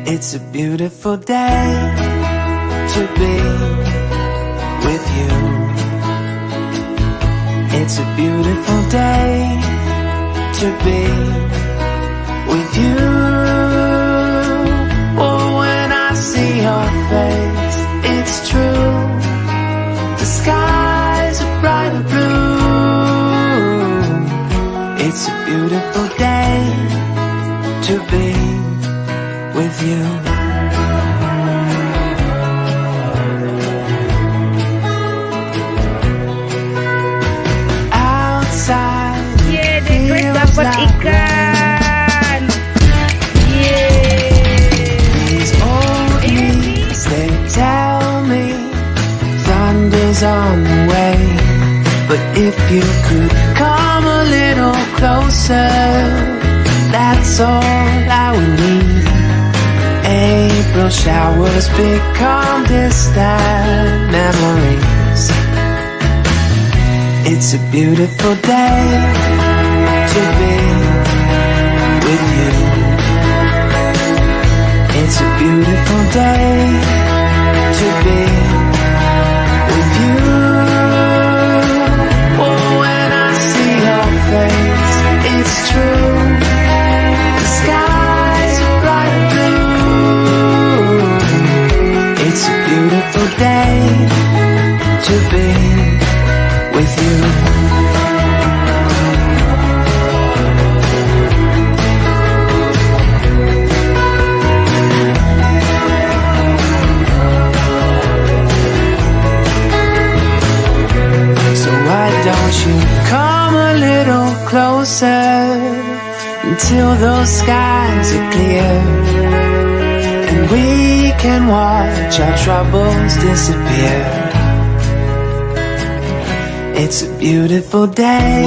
It's a beautiful day to be with you. It's a beautiful day to be with you. Oh, when I see your face, it's true. The skies are bright and blue. It's a beautiful day to be with you. Outside, yeah, Deklez dapat ikan. these old leaves, they tell me thunder's on the way. But if you could come a little closer, that's all I would need. April showers become distant memories. It's a beautiful day to be with you. It's a beautiful day to be with you. Oh, when I see your face, it's true. The skies are bright blue. It's a beautiful day to be with you. So why don't you come a little closer until those skies are clear, and we can watch our troubles disappear. It's a beautiful day